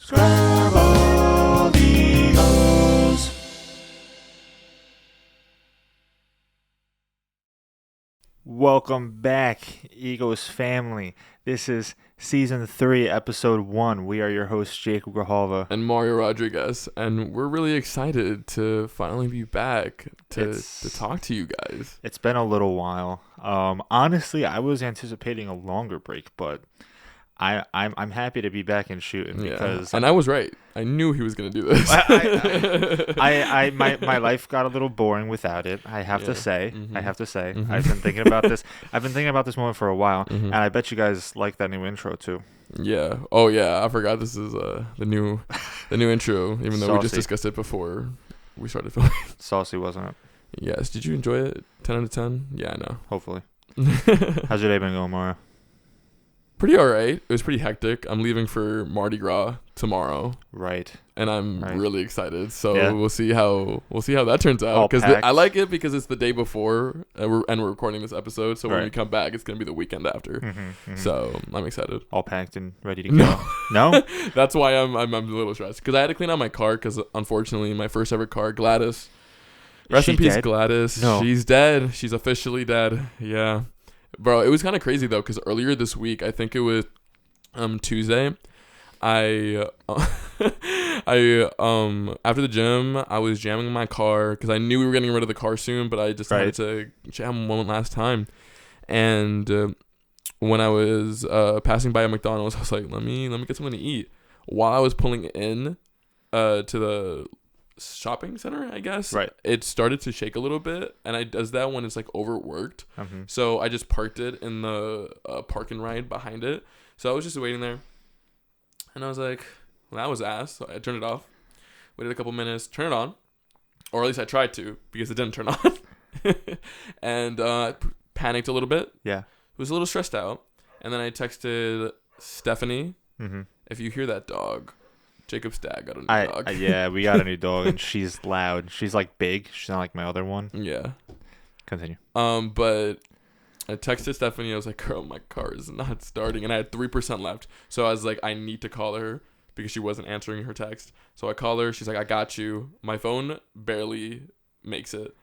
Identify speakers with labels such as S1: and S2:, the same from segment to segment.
S1: Scrambled Eagles. Welcome back, Eagles family. This is Season 3, Episode 1. We are your hosts, Jacob Grijalva.
S2: And Mario Rodriguez. And we're really excited to finally be back to talk to you guys.
S1: It's been a little while. Honestly, I was anticipating a longer break, but I'm happy to be back and shooting because
S2: and I was right. I knew he was gonna do this.
S1: my life got a little boring without it. I have to say.
S2: Mm-hmm.
S1: I've been thinking about this. I've been thinking about this moment for a while,
S2: Mm-hmm.
S1: and I bet you guys like that new intro too.
S2: Yeah. Oh yeah. I forgot this is the new intro. Even though we just
S1: Saucy.
S2: discussed it before we started filming.
S1: Saucy, wasn't it?
S2: Yes. Did you enjoy it? 10 out of 10. Yeah. I know.
S1: Hopefully. How's your day been going, Mario?
S2: Pretty alright. It was pretty hectic. I'm leaving for Mardi Gras tomorrow.
S1: Right.
S2: And I'm really excited. So
S1: Yeah.
S2: we'll see how that turns
S1: All
S2: out. Because
S1: packed.
S2: I like it because it's the day before, and we're recording this episode. So when
S1: Right.
S2: we come back, it's gonna be the weekend after.
S1: Mm-hmm.
S2: So I'm excited.
S1: All packed and ready to go. No?
S2: That's why I'm a little stressed because I had to clean out my car because unfortunately my first ever car, Gladys. Rest in peace,
S1: dead?
S2: Gladys.
S1: No.
S2: She's dead. She's officially dead. Yeah, bro. It was kind of crazy though because earlier this week, I think it was Tuesday, I after the gym I was jamming my car because I knew we were getting rid of the car soon, but I just wanted to jam one last time. And when I was passing by a McDonald's, I was like, let me get something to eat. While I was pulling in to the shopping center, I guess, it started to shake a little bit, and it does that when it's like overworked.
S1: Mm-hmm.
S2: So I just parked it in the park and ride behind it. So I was just waiting there, and I was like, well, that was ass. So I turned it off, waited a couple minutes, turned it on, or at least I tried to because it didn't turn on, and panicked a little bit.
S1: Yeah.
S2: Was a little stressed out, and then I texted Stephanie, if you hear that dog, Jacob's dad got a new dog.
S1: Yeah, we got a new dog, and she's loud. She's like big. She's not like my other one.
S2: Yeah.
S1: Continue.
S2: But I texted Stephanie. I was like, girl, my car is not starting. And I had 3% left. So I was like, I need to call her because she wasn't answering her text. So I call her. She's like, I got you. My phone barely makes it.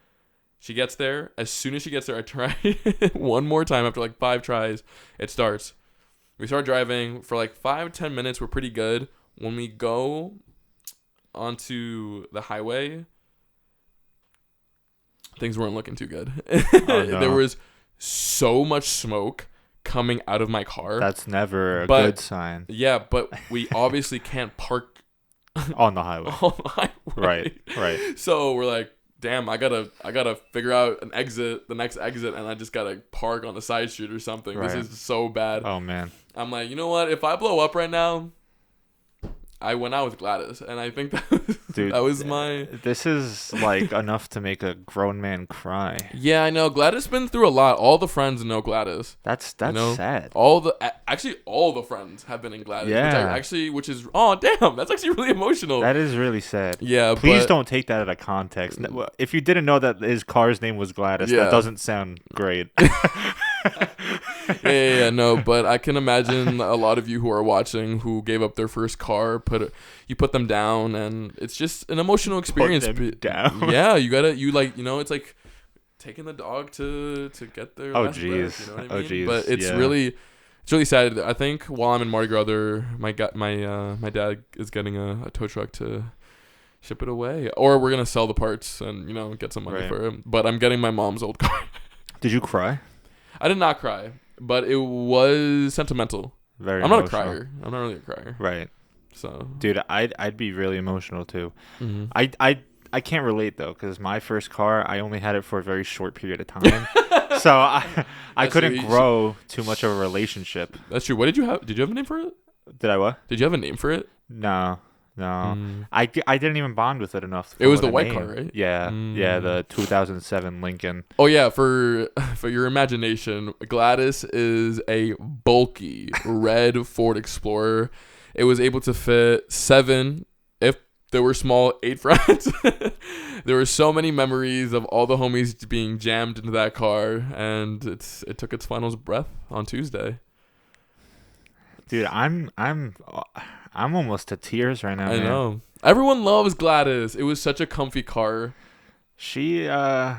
S2: She gets there. As soon as she gets there, I try one more time after like 5 tries. It starts. We start driving for like 5-10 minutes. We're pretty good. When we go onto the highway, things weren't looking too good.
S1: Oh, no.
S2: There was so much smoke coming out of my car.
S1: That's never a good sign.
S2: Yeah, but we obviously can't park
S1: on the highway.
S2: on the highway.
S1: Right.
S2: So we're like, damn, I gotta figure out the next exit, and I just gotta park on the side street or something.
S1: Right.
S2: This is so bad.
S1: Oh man.
S2: I'm like, you know what? If I blow up right now, I went out with Gladys, and I think that was my...
S1: This is like enough to make a grown man cry.
S2: Yeah, I know. Gladys been through a lot. All the friends know Gladys.
S1: That's sad.
S2: All the friends have been in Gladys.
S1: Yeah.
S2: Which is oh damn, that's actually really emotional.
S1: That is really sad.
S2: Yeah,
S1: please don't take that out of context. If you didn't know that his car's name was Gladys, that doesn't sound great.
S2: Yeah, no, but I can imagine a lot of you who are watching who gave up their first car, put them down, and it's just an emotional experience.
S1: Put them down.
S2: Yeah, it's like taking the dog to get their last breath, you know what I mean?
S1: Jeez.
S2: But it's really sad. I think while I'm in Mardi Gras, my dad is getting a tow truck to ship it away, or we're gonna sell the parts and get some money for it. But I'm getting my mom's old car.
S1: Did you cry?
S2: I did not cry, but it was sentimental.
S1: Very.
S2: I'm
S1: emotional.
S2: not a crier. I'm not really a crier.
S1: Right.
S2: So,
S1: dude, I'd be really emotional too.
S2: Mm-hmm.
S1: I can't relate though, because my first car, I only had it for a very short period of time, so I couldn't grow too much of a relationship.
S2: That's true. What did you have? Did you have a name for it?
S1: Did I what?
S2: Did you have a name for it?
S1: No. I didn't even bond with it enough.
S2: It was the white car, right?
S1: Yeah, yeah, the 2007 Lincoln.
S2: Oh yeah, for your imagination, Gladys is a bulky red Ford Explorer. It was able to fit 7, if there were small, 8 friends. There were so many memories of all the homies being jammed into that car, and it took its final breath on Tuesday.
S1: Dude, I'm I'm almost to tears right now.
S2: I
S1: man.
S2: know. Everyone loves Gladys. It was such a comfy car.
S1: She was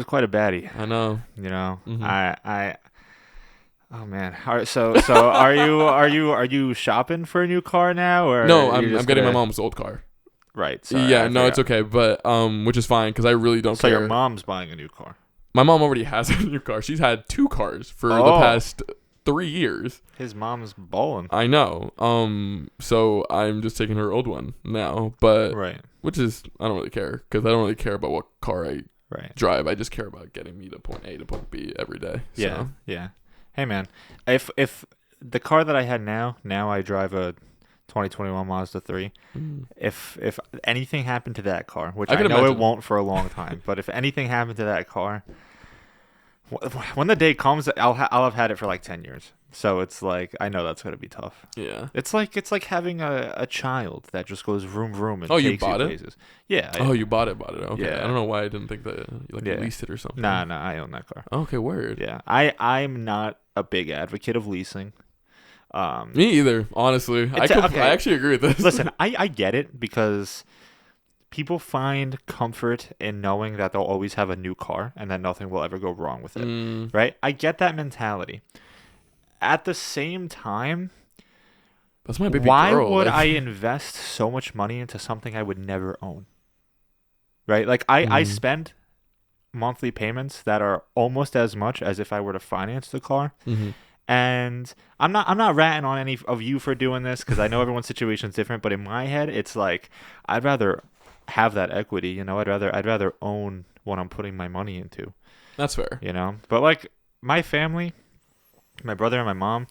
S1: quite a baddie.
S2: I know.
S1: You know,
S2: Mm-hmm.
S1: Oh man. All right, so are you shopping for a new car now, or
S2: No,
S1: you're
S2: I'm
S1: just
S2: getting my
S1: gonna...
S2: mom's old car.
S1: Right. Sorry,
S2: Yeah,
S1: I
S2: no, it's
S1: forgot.
S2: okay, but which is fine because I really don't
S1: So
S2: care.
S1: your mom's buying a new car.
S2: My mom already has a new car. She's had 2 cars for the
S1: Oh,
S2: past 3 years.
S1: his mom's balling.
S2: I know. So I'm just taking her old one now, but
S1: Right.
S2: which is I don't really care because I don't really care about what car I
S1: Right.
S2: drive. I just care about getting me to point A to point B every day. So.
S1: Yeah. Yeah. Hey man, if the car that I had now I drive a 2021 Mazda 3.
S2: Mm.
S1: If anything happened to that car, which
S2: I
S1: I
S2: can
S1: know
S2: imagine.
S1: it won't for a long time, but if anything happened to that car, when the day comes, I'll have had it for like 10 years. So it's like I know that's gonna be tough.
S2: Yeah.
S1: It's like having a child that just goes vroom vroom and
S2: Oh, you
S1: takes
S2: bought it?
S1: places. Yeah.
S2: Oh, you bought it. Okay.
S1: Yeah.
S2: I don't know why I didn't think that you
S1: Yeah.
S2: leased it or something.
S1: Nah, I own that car.
S2: Okay, word.
S1: Yeah. I'm not a big advocate of leasing.
S2: Me either, honestly. I
S1: okay.
S2: actually agree with this.
S1: Listen, I get it because people find comfort in knowing that they'll always have a new car and that nothing will ever go wrong with it. Right? I get that mentality. At the same time,
S2: That's my baby
S1: why
S2: girl.
S1: would
S2: like-
S1: I invest so much money into something I would never own? Right? Like I spend monthly payments that are almost as much as if I were to finance the car.
S2: Mhm.
S1: And I'm not ratting on any of you for doing this because I know everyone's situation is different, but in my head it's like I'd rather have that equity, you know. I'd rather own what I'm putting my money into.
S2: That's fair.
S1: You know? But like my family, my brother and my mom,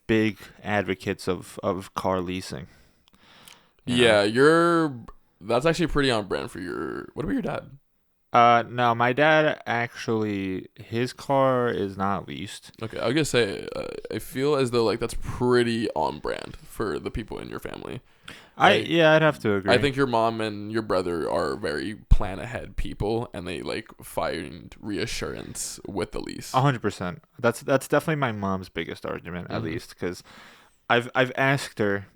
S1: big advocates of car leasing. You know?
S2: Yeah, that's actually pretty on brand for your. What about your dad?
S1: No, my dad actually, his car is not leased.
S2: Okay, I was gonna say, I feel as though like that's pretty on brand for the people in your family. Like,
S1: I'd have to agree.
S2: I think your mom and your brother are very plan ahead people, and they like find reassurance with the lease.
S1: 100%. That's definitely my mom's biggest argument, at least, because I've asked her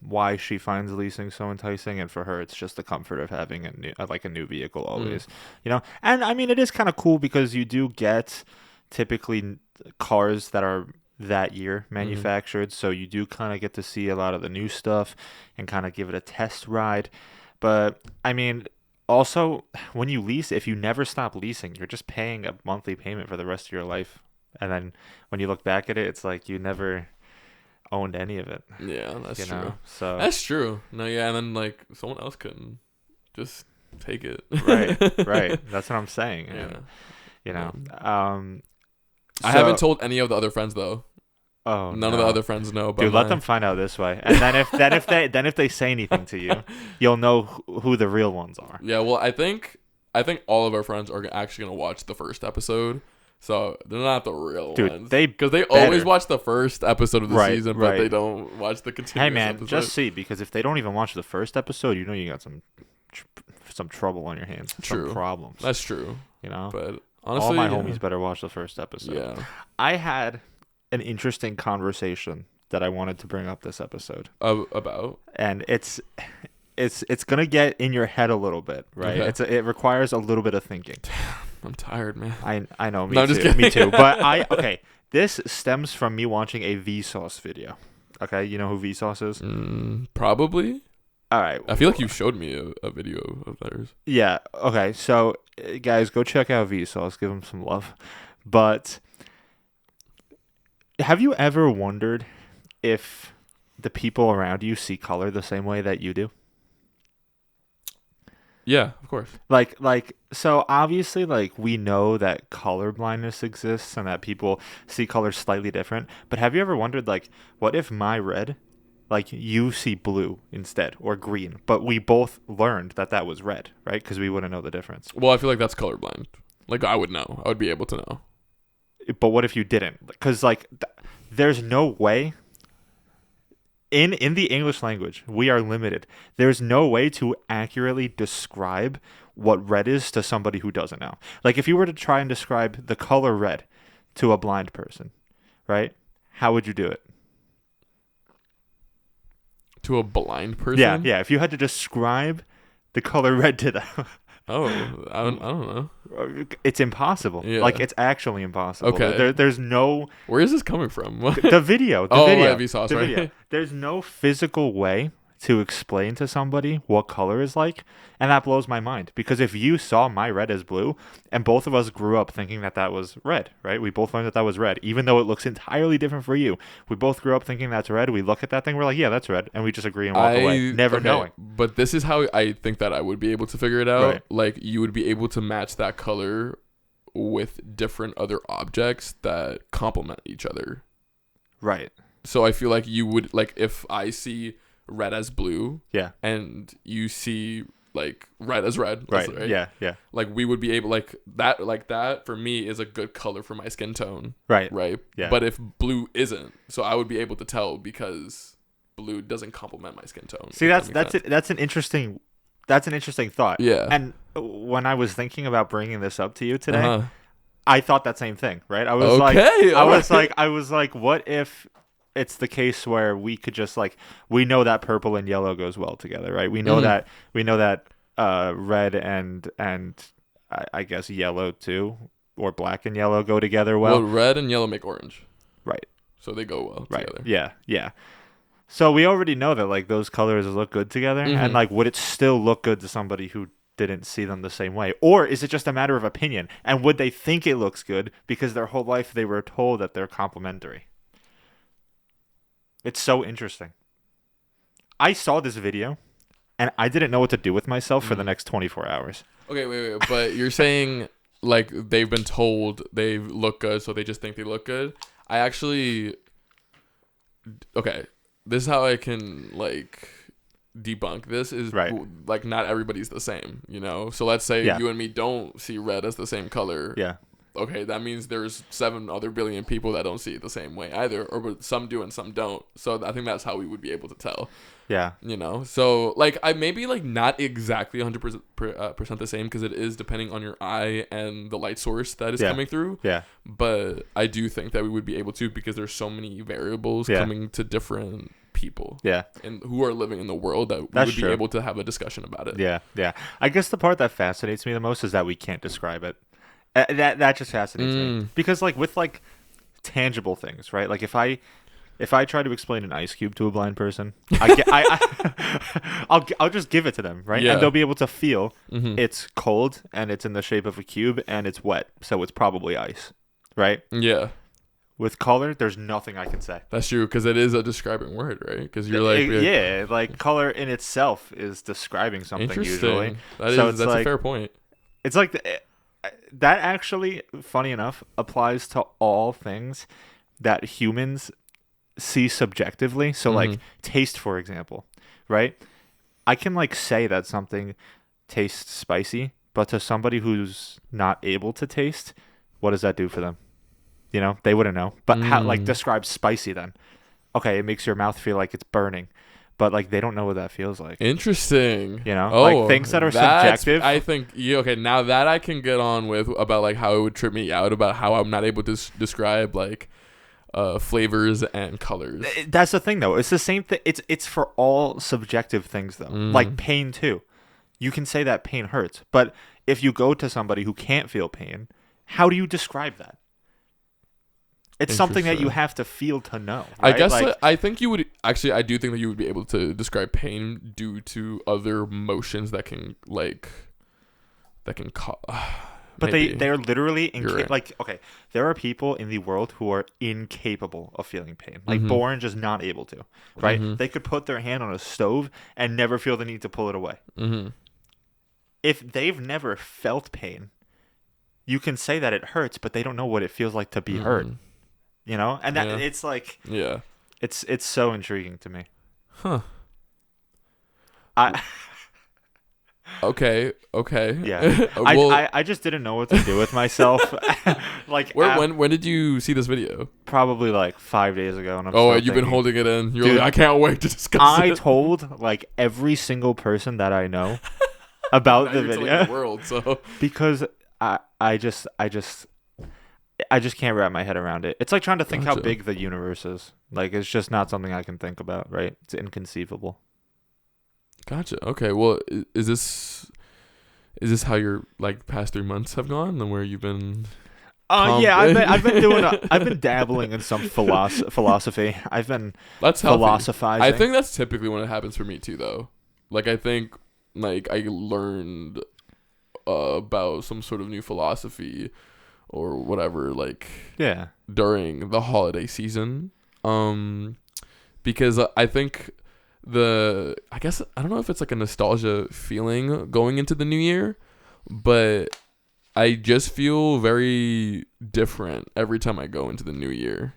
S1: why she finds leasing so enticing, and for her it's just the comfort of having a new vehicle always, you know. And I mean, it is kind of cool because you do get typically cars that are that year manufactured, so you do kind of get to see a lot of the new stuff and kind of give it a test ride. But I mean, also when you lease, if you never stop leasing, you're just paying a monthly payment for the rest of your life, and then when you look back at it, it's like you never owned any of it.
S2: Yeah, that's true.
S1: Know? So
S2: that's true. No, yeah, and then like someone else couldn't just take it.
S1: right. That's what I'm saying.
S2: Yeah.
S1: And, you know,
S2: I haven't told any of the other friends though.
S1: Oh,
S2: None of the other friends know about.
S1: Dude, let them find out this way, and then if they say anything to you, you'll know who the real ones are.
S2: Yeah, well, I think all of our friends are actually gonna watch the first episode, so they're not the real ones. Because they always watch the first episode of the season, but they don't watch the continuous.
S1: Hey man,
S2: episode.
S1: just see, because if they don't even watch the first episode, you know you got some trouble on your hands.
S2: True.
S1: Some problems.
S2: That's true.
S1: You know,
S2: but honestly,
S1: all my homies better watch the first episode.
S2: Yeah,
S1: I had an interesting conversation that I wanted to bring up this episode
S2: about,
S1: and it's gonna get in your head a little bit, right?
S2: Okay.
S1: It requires a little bit of thinking.
S2: I'm tired, man.
S1: I know,
S2: No, I'm just kidding.
S1: Me too. But this stems from me watching a Vsauce video. Okay, you know who Vsauce is?
S2: Probably.
S1: All right.
S2: I feel like you showed me a video of theirs.
S1: Yeah. Okay. So, guys, go check out Vsauce. Give them some love. But have you ever wondered if the people around you see color the same way that you do?
S2: Yeah, of course.
S1: So obviously, we know that color blindness exists and that people see colors slightly different. But have you ever wondered, what if my red, you see blue instead or green, but we both learned that was red, right? Because we wouldn't know the difference.
S2: Well, I feel like that's colorblind. I would know. I would be able to know.
S1: But what if you didn't? Because there's no way. In the English language, we are limited. There's no way to accurately describe what red is to somebody who doesn't know. If you were to try and describe the color red to a blind person, right? How would you do it?
S2: to a blind person?
S1: Yeah. If you had to describe the color red to them,
S2: Oh, I don't know.
S1: it's impossible.
S2: Yeah.
S1: Like, it's actually impossible.
S2: Okay.
S1: There's no
S2: Where is this coming from?
S1: the video. The
S2: Oh,
S1: video.
S2: Vsauce,
S1: the
S2: right?
S1: video. There's no physical way to explain to somebody what color is like, and that blows my mind. Because if you saw my red as blue, and both of us grew up thinking that was red, right? We both learned that was red, even though it looks entirely different for you. We both grew up thinking that's red. We look at that thing, we're like, yeah, that's red, and we just agree and walk away, never knowing.
S2: But this is how I think that I would be able to figure it out.
S1: Right.
S2: Like, you would be able to match that color with different other objects that complement each other.
S1: Right.
S2: So I feel like you would, like, if I see red as blue,
S1: Yeah.
S2: and you see like red as red,
S1: Right.
S2: right?
S1: Yeah.
S2: Like, we would be able, like that for me is a good color for my skin tone.
S1: Right.
S2: Yeah. But if blue isn't, so I would be able to tell because blue doesn't complement my skin tone.
S1: See, that's an interesting thought.
S2: Yeah.
S1: And when I was thinking about bringing this up to you today, I thought that same thing, right? I was I was like, what if it's the case where we could just, like, we know that purple and yellow goes well together, right? We know that red and I guess yellow too, or black and yellow go together well.
S2: Well, red and yellow make orange.
S1: Right.
S2: So they go well together.
S1: Yeah. So we already know that, like, those colors look good together, and, like, would it still look good to somebody who didn't see them the same way? Or is it just a matter of opinion? And would they think it looks good because their whole life they were told that they're complementary? It's so interesting. I saw this video, and I didn't know what to do with myself for the next 24 hours.
S2: Okay, wait. But you're saying, like, they've been told they look good, so they just think they look good? I actually... Okay, this is how I can, like, debunk this is,
S1: right.
S2: Like, not everybody's the same, you know? So let's say you and me don't see red as the same color.
S1: Yeah.
S2: Okay, that means there's 7 other billion people that don't see it the same way either, or some do and some don't. So I think that's how we would be able to tell.
S1: Yeah.
S2: You know? So, like, I maybe, like, not exactly 100% the same, because it is depending on your eye and the light source that is coming through.
S1: Yeah.
S2: But I do think that we would be able to, because there's so many variables coming to different people.
S1: Yeah.
S2: And who are living in the world that we would be able to have a discussion about it.
S1: Yeah. I guess the part that fascinates me the most is that we can't describe it. That just fascinates me, because, like, with, like, tangible things, right? Like, if I try to explain an ice cube to a blind person, I'll just give it to them, right? And they'll be able to feel it's cold and it's in the shape of a cube and it's wet, so it's probably ice, right?
S2: Yeah.
S1: With color, there's nothing I can say.
S2: That's true, because it is a describing word, right? Because you're like...
S1: like, color in itself is describing something usually.
S2: That's like, a fair point.
S1: It's like... that actually, funny enough, applies to all things that humans see subjectively. So, like, taste, for example, right? I can, like, say that something tastes spicy, but to somebody who's not able to taste, what does that do for them? You know, they wouldn't know. But how, like, describe spicy then? Okay, it makes your mouth feel like it's burning. But, like, they don't know what that feels like.
S2: Interesting.
S1: You know? Like, things that are subjective.
S2: I think, okay, now that I can get on with about, like, how it would trip me out about how I'm not able to describe, like, flavors and colors.
S1: That's the thing, though. It's the same thing. It's for all subjective things, though. Like pain, too. You can say that pain hurts. But if you go to somebody who can't feel pain, how do you describe that? It's something that you have to feel to know. Right?
S2: I guess, like, I think you would actually. I do think that you would be able to describe pain due to other emotions that can cause.
S1: But they're literally like, okay, there are people in the world who are incapable of feeling pain, like born just not able to. Right? They could put their hand on a stove and never feel the need to pull it away. If they've never felt pain, you can say that it hurts, but they don't know what it feels like to be hurt. You know, and that it's like, it's so intriguing to me.
S2: Huh. Okay.
S1: Yeah. Well, I just didn't know what to do with myself. Like,
S2: when did you see this video?
S1: Probably like 5 days ago. And
S2: you've been holding it in. You're like, I can't wait to discuss it.
S1: I told, like, every single person that I know about the video.
S2: The world, so.
S1: Because I just can't wrap my head around it. It's like trying to think how
S2: Gotcha.
S1: big the universe is. Like, it's just not something I can think about, right? It's inconceivable.
S2: Gotcha. Okay. Well, is this how your like past 3 months have gone, and where you've been?
S1: Yeah, I've been dabbling in some philosophy. I've been
S2: That's healthy.
S1: philosophizing.
S2: I think that's typically when it happens for me too, though. Like I think, like I learned about some sort of new philosophy or whatever, like
S1: yeah.
S2: during the holiday season. Because I think I guess I don't know if it's like a nostalgia feeling going into the new year, but I just feel very different every time I go into the new year.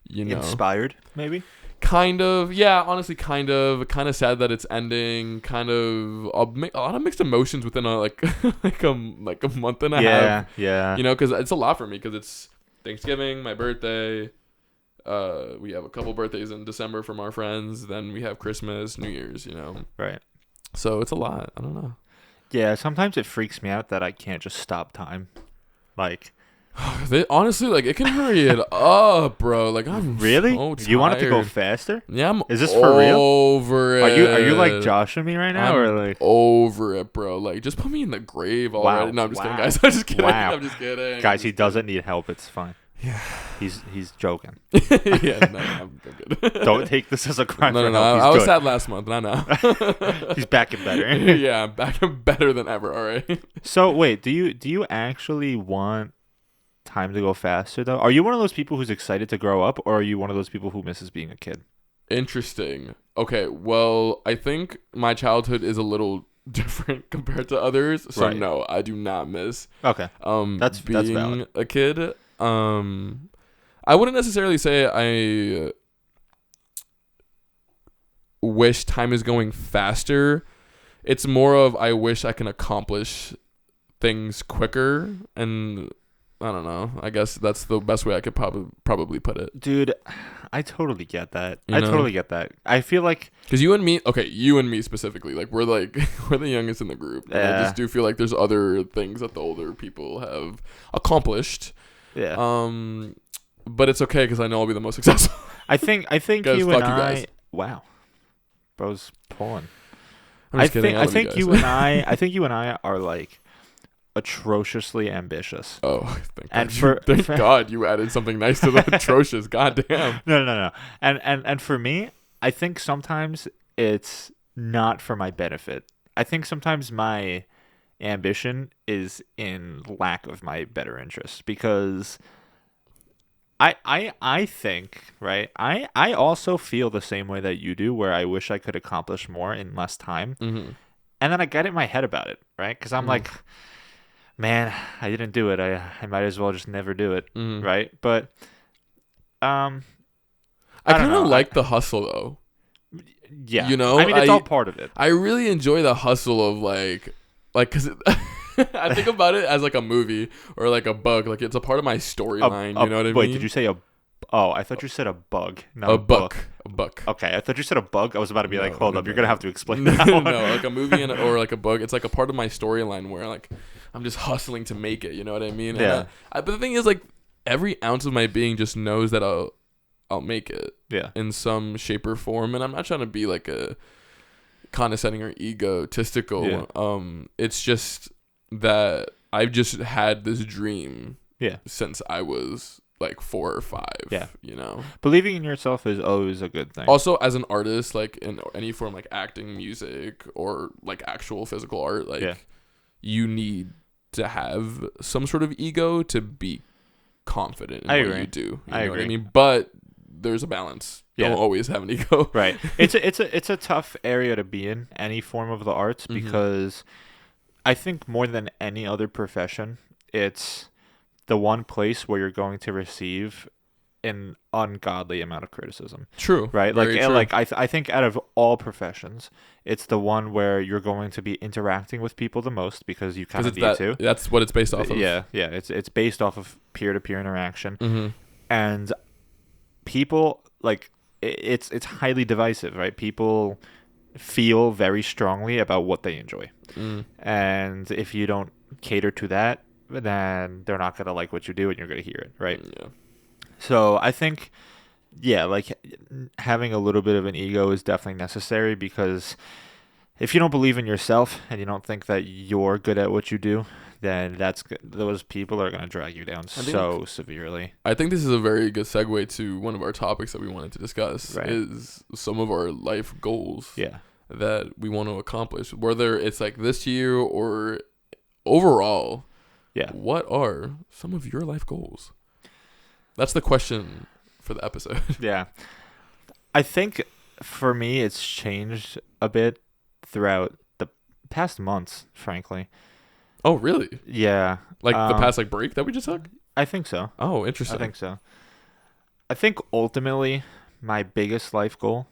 S2: You know,
S1: Inspired, maybe?
S2: kind of, yeah. Honestly, kind of sad that it's ending. Kind of a lot of mixed emotions within a like like a month and a half.
S1: Yeah.
S2: You know, because it's a lot for me. Because it's Thanksgiving, my birthday. We have a couple birthdays in December from our friends. Then we have Christmas, New Year's. You know,
S1: Right.
S2: so it's a lot. I don't know.
S1: Yeah, sometimes it freaks me out that I can't just stop time. Like,
S2: Honestly, like it can hurry it up, bro. Like I'm
S1: really?
S2: so tired.
S1: You want it to go faster?
S2: Yeah,
S1: Is this for real?
S2: Over it.
S1: Are you like joshing me right now,
S2: I'm
S1: or like
S2: over it, bro? Like just put me in the grave already.
S1: Wow.
S2: No, I'm just kidding,
S1: Wow.
S2: guys. I'm just kidding.
S1: Wow.
S2: I'm just kidding.
S1: guys? He doesn't need help. It's fine.
S2: Yeah.
S1: He's joking.
S2: Yeah, no, I'm good.
S1: Don't take this as a crime.
S2: No,
S1: for
S2: no.
S1: help. He's
S2: I was
S1: good.
S2: sad last month. I know.
S1: He's back and better.
S2: Yeah, I'm back and better than ever. All right.
S1: So wait, do you actually want time to go faster though? Are you one of those people who's excited to grow up, or are you one of those people who misses being a kid?
S2: Interesting. Okay, well, I think my childhood is a little different compared to others. So
S1: Right.
S2: no, I do not miss
S1: Okay. That's
S2: being
S1: valid.
S2: a kid. I wouldn't necessarily say I wish time is going faster. It's more of I wish I can accomplish things quicker, and I don't know. I guess that's the best way I could probably put it.
S1: Dude, I totally get that.
S2: You
S1: I
S2: know?
S1: totally get that. I feel like
S2: Because you and me specifically, like we're the youngest in the group. And I just do feel like there's other things that the older people have accomplished.
S1: yeah.
S2: But it's okay because I know I'll be the most successful.
S1: I think
S2: Guys,
S1: you
S2: fuck
S1: and
S2: you
S1: I
S2: guys.
S1: wow. Bro's pulling.
S2: I'm just kidding.
S1: I
S2: love
S1: think
S2: you
S1: you
S2: guys.
S1: and I think you and I are like atrociously ambitious.
S2: Oh, thank
S1: And
S2: God. Thank God you added something nice to the atrocious. God damn.
S1: No. And for me, I think sometimes it's not for my benefit. I think sometimes my ambition is in lack of my better interests because I think, right? I also feel the same way that you do where I wish I could accomplish more in less time.
S2: Mm-hmm.
S1: And then I get in my head about it, right? Because I'm like, man, I didn't do it. I might as well just never do it,
S2: Mm-hmm.
S1: right? But I
S2: I
S1: don't
S2: kind of
S1: know.
S2: like the hustle though.
S1: yeah,
S2: You know,
S1: I mean, it's all part of it.
S2: I really enjoy the hustle of like because I think about it as like a movie or like a bug. Like it's a part of my storyline. You know what I mean?
S1: Wait, did you say a? Oh, I thought you said a bug, not
S2: a
S1: a book.
S2: A buck.
S1: Okay, I thought you said a bug. I was about to be like, hold up,
S2: no,
S1: you're gonna have to explain
S2: no,
S1: that one.
S2: like a movie or like a book. It's like a part of my storyline where like I'm just hustling to make it. You know what I mean?
S1: Yeah.
S2: But the thing is, like every ounce of my being just knows that I'll make it
S1: Yeah.
S2: in some shape or form, and I'm not trying to be like a condescending or egotistical.
S1: Yeah.
S2: It's just that I've just had this dream.
S1: Yeah.
S2: Since I was like 4 or 5.
S1: Yeah.
S2: You know.
S1: Believing in yourself is always a good thing.
S2: Also, as an artist, like in any form, like acting, music, or like actual physical art, like you need to have some sort of ego to be confident in
S1: I
S2: what
S1: agree.
S2: you do. You
S1: I
S2: know what I
S1: agree.
S2: mean? But there's a balance.
S1: Yeah.
S2: Don't always have an ego.
S1: Right. It's a tough area to be in, any form of the arts,
S2: Mhm.
S1: because I think more than any other profession, it's the one place where you're going to receive an ungodly amount of criticism.
S2: True.
S1: Right?
S2: Very true.
S1: I think out of all professions, it's the one where you're going to be interacting with people the most because you kind of need to.
S2: That's what it's based off of.
S1: Yeah. It's based off of peer-to-peer interaction.
S2: Mm-hmm.
S1: And people like it's highly divisive, right? People feel very strongly about what they enjoy.
S2: Mm.
S1: And if you don't cater to that, then they're not gonna like what you do, and you're gonna hear it, right?
S2: Yeah.
S1: So I think, yeah, like having a little bit of an ego is definitely necessary, because if you don't believe in yourself and you don't think that you're good at what you do, then those people are gonna drag you down so severely.
S2: I think this is a very good segue to one of our topics that we wanted to discuss,
S1: Right.
S2: is some of our life goals
S1: Yeah.
S2: that we want to accomplish, whether it's like this year or overall.
S1: Yeah.
S2: What are some of your life goals? That's the question for the episode.
S1: Yeah. I think for me, it's changed a bit throughout the past months, frankly.
S2: Oh, really?
S1: Yeah.
S2: Like the past like break that we just took?
S1: I think so.
S2: Oh, interesting.
S1: I think so. I think ultimately my biggest life goal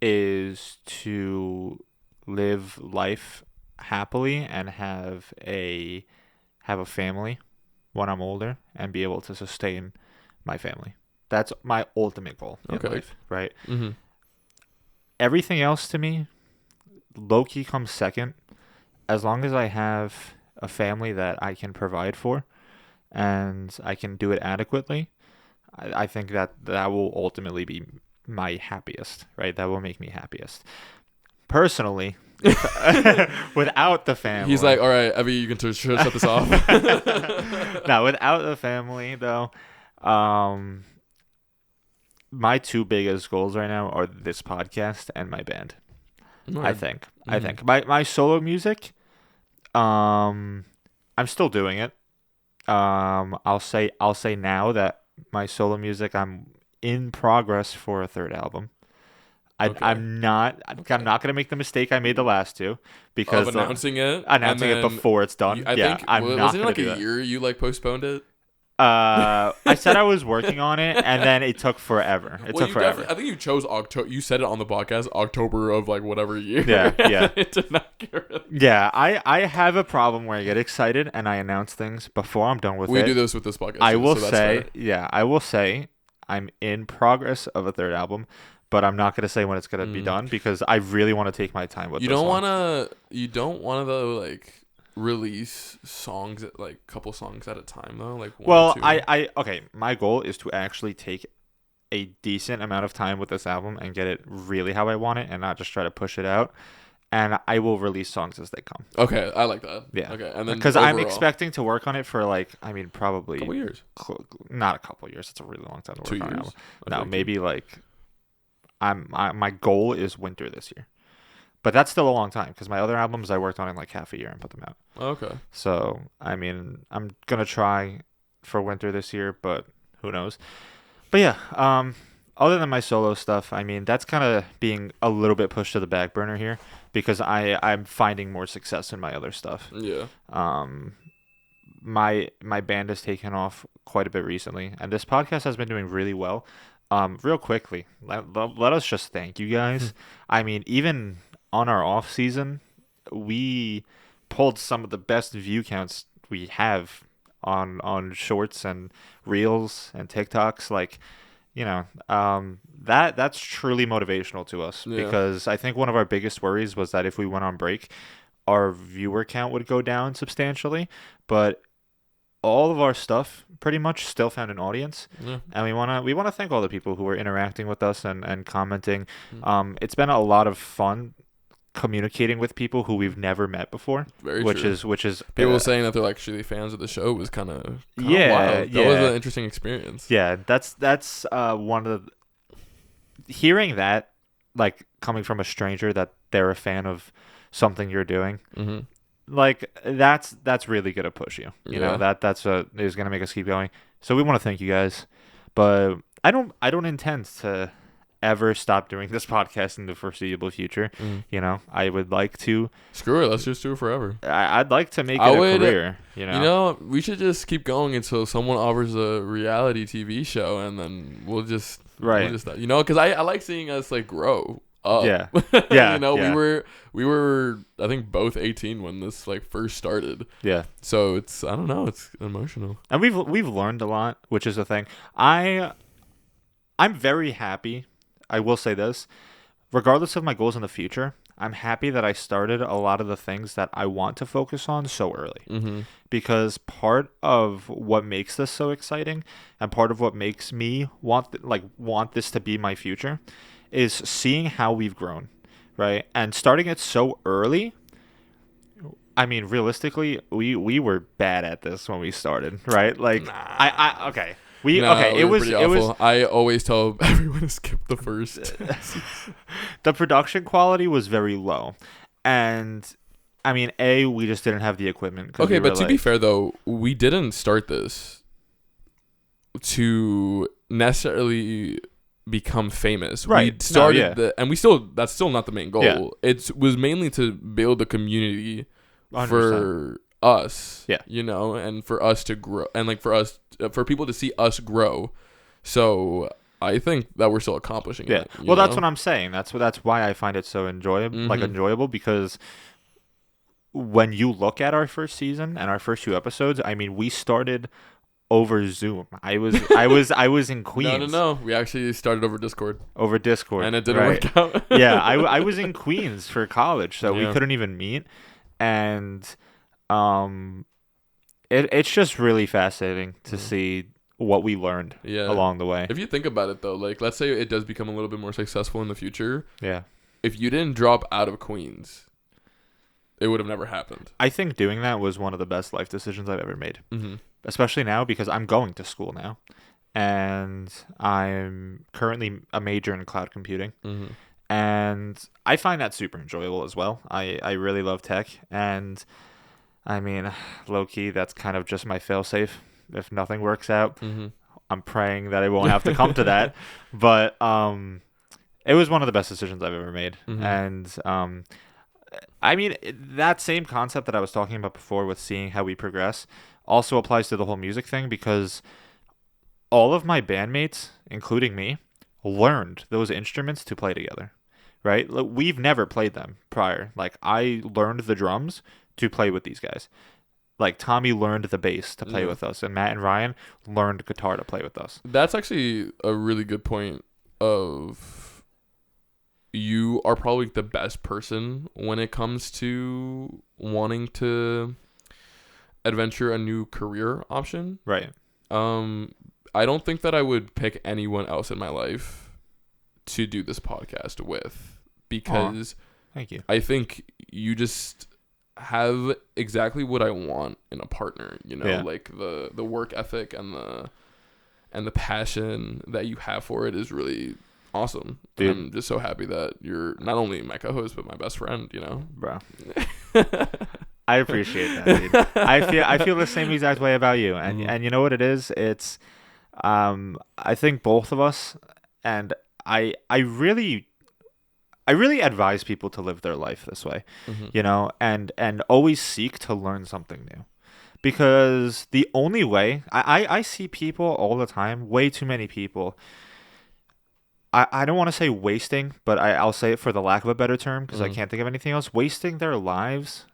S1: is to live life happily and have a family when I'm older and be able to sustain my family. That's my ultimate goal in
S2: Okay.
S1: life, right?
S2: Mm-hmm.
S1: Everything else to me, low-key comes second. As long as I have a family that I can provide for and I can do it adequately, I think that will ultimately be my happiest, right? That will make me happiest. Personally, without the family.
S2: He's like, all right, Evie, you can shut this off.
S1: No, without the family, though, my two biggest goals right now are this podcast and my band. I think.
S2: Mm-hmm.
S1: I think my solo music, I'm still doing it. I'll say now that my solo music, I'm in progress for a third album.
S2: Okay.
S1: I'm not gonna make the mistake I made the last two, because
S2: Of announcing it
S1: before it's done.
S2: I think
S1: I'm not
S2: wasn't it
S1: gonna
S2: like
S1: do
S2: a
S1: that.
S2: year you like postponed it?
S1: I said I was working on it, and then it took forever. It took forever.
S2: I think you chose October. You said it on the podcast, October of like whatever year.
S1: Yeah, yeah.
S2: It did not get really.
S1: Yeah, I have a problem where I get excited and I announce things before I'm done with it.
S2: We do this with this podcast.
S1: I
S2: too,
S1: will
S2: so that's
S1: say,
S2: fair.
S1: yeah, I will say I'm in progress of a third album, but I'm not gonna say when it's gonna be done, because I really want to take my time with.
S2: You
S1: this
S2: don't
S1: one.
S2: wanna though like release songs at like couple songs at a time though, like one
S1: Well,
S2: or two.
S1: okay. My goal is to actually take a decent amount of time with this album and get it really how I want it, and not just try to push it out. And I will release songs as they come.
S2: Okay, I like that.
S1: Yeah.
S2: Okay, and then
S1: because I'm
S2: overall,
S1: expecting to work on it for probably
S2: a couple years,
S1: not a couple years. It's a really long time to work
S2: 2
S1: on an
S2: years.
S1: album.
S2: I
S1: No,
S2: think.
S1: maybe my goal is winter this year. But that's still a long time, because my other albums I worked on in like half a year and put them out.
S2: Okay.
S1: So, I'm going to try for winter this year, but who knows. But yeah, other than my solo stuff, that's kind of being a little bit pushed to the back burner here, because I'm finding more success in my other stuff.
S2: Yeah.
S1: My band has taken off quite a bit recently, and this podcast has been doing really well. Real quickly, let us just thank you guys. Even on our off season, we pulled some of the best view counts we have on shorts and reels and TikToks. That's truly motivational to us,
S2: Yeah.
S1: because I think one of our biggest worries was that if we went on break, our viewer count would go down substantially, but all of our stuff pretty much still found an audience.
S2: Yeah.
S1: And we wanna thank all the people who were interacting with us and commenting. It's been a lot of fun communicating with people who we've never met before,
S2: Very
S1: which
S2: true.
S1: is
S2: People saying that they're actually fans of the show was kind of wild. That was
S1: yeah.
S2: an interesting experience.
S1: Yeah, that's one of the, hearing that, like, coming from a stranger, that they're a fan of something you're doing.
S2: Mm-hmm.
S1: That's really gonna push you. You know, that's is gonna make us keep going. So we want to thank you guys, but I don't intend to ever stop doing this podcast in the foreseeable future. You know, I would like to.
S2: Screw it. Let's just do it forever.
S1: I'd like to make it a career. You know,
S2: we should just keep going until someone offers a reality TV show, and then we'll just because I like seeing us like grow up.
S1: Yeah.
S2: We were I think both 18 when this like first started.
S1: Yeah.
S2: So it's, I don't know, it's emotional.
S1: And we've learned a lot, which is the thing. I'm very happy. I will say this, regardless of my goals in the future, I'm happy that I started a lot of the things that I want to focus on so early.
S2: Mm-hmm.
S1: Because part of what makes this so exciting and part of what makes me want this to be my future is seeing how we've grown, right? And starting it so early. I mean, realistically, we were bad at this when we started, right? Like,
S2: Nah.
S1: I okay.
S2: No,
S1: It
S2: were
S1: was
S2: pretty
S1: it was
S2: awful. I always tell everyone to skip the first.
S1: the production quality was very low, and I mean, we just didn't have the equipment. 'Cause
S2: Okay,
S1: we were
S2: but to be
S1: like,
S2: fair though, we didn't start this to necessarily become famous.
S1: Right.
S2: We started
S1: No, yeah.
S2: and that's still not the main goal.
S1: Yeah.
S2: It was mainly to build a community
S1: 100%.
S2: for us.
S1: Yeah.
S2: You know, and for us to grow and like for people to see us grow. So I think that we're still accomplishing
S1: Yeah.
S2: it.
S1: Well, that's what I'm saying. That's why I find it so
S2: Mhm.
S1: enjoyable because when you look at our first season and our first few episodes, I mean, we started over Zoom. I was in Queens.
S2: No. We actually started over Discord.
S1: Over Discord.
S2: And it didn't
S1: right?
S2: work out.
S1: Yeah, I was in Queens for college, so we
S2: Yeah.
S1: couldn't even meet. And um it's just really fascinating to see what we learned
S2: Yeah.
S1: along the way.
S2: If you think about it though, like let's say it does become a little bit more successful in the future.
S1: Yeah.
S2: If you didn't drop out of Queens, it would have never happened.
S1: I think doing that was one of the best life decisions I've ever made.
S2: Mm-hmm.
S1: Especially now because I'm going to school now. And I'm currently a major in cloud computing.
S2: Mm-hmm.
S1: And I find that super enjoyable as well. I really love tech. And I mean, low key, that's kind of just my failsafe. If nothing works out,
S2: Mm-hmm.
S1: I'm praying that it won't have to come to that. But it was one of the best decisions I've ever made.
S2: Mm-hmm.
S1: And I mean, that same concept that I was talking about before with seeing how we progress also applies to the whole music thing because all of my bandmates, including me, learned those instruments to play together, right? We've never played them prior. Like, I learned the drums to play with these guys. Like, Tommy learned the bass to play with us, and Matt and Ryan learned guitar to play with us.
S2: That's actually a really good point of you are probably the best person when it comes to wanting to adventure a new career option.
S1: Right.
S2: I don't think that I would pick anyone else in my life to do this podcast with because
S1: Thank you.
S2: I think you just have exactly what I want in a partner, you know,
S1: Yeah.
S2: like the work ethic and the passion that you have for it is really awesome.
S1: Dude.
S2: I'm just so happy that you're not only my co-host but my best friend, you know.
S1: Bro. I appreciate that, dude. I feel the same exact way about you. And you know what it is? It's I think both of us, and I really advise people to live their life this way, you know, and always seek to learn something new. Because the only way, I see people all the time, way too many people, I don't want to say wasting, but I'll say it for the lack of a better term, because I can't think of anything else, wasting their lives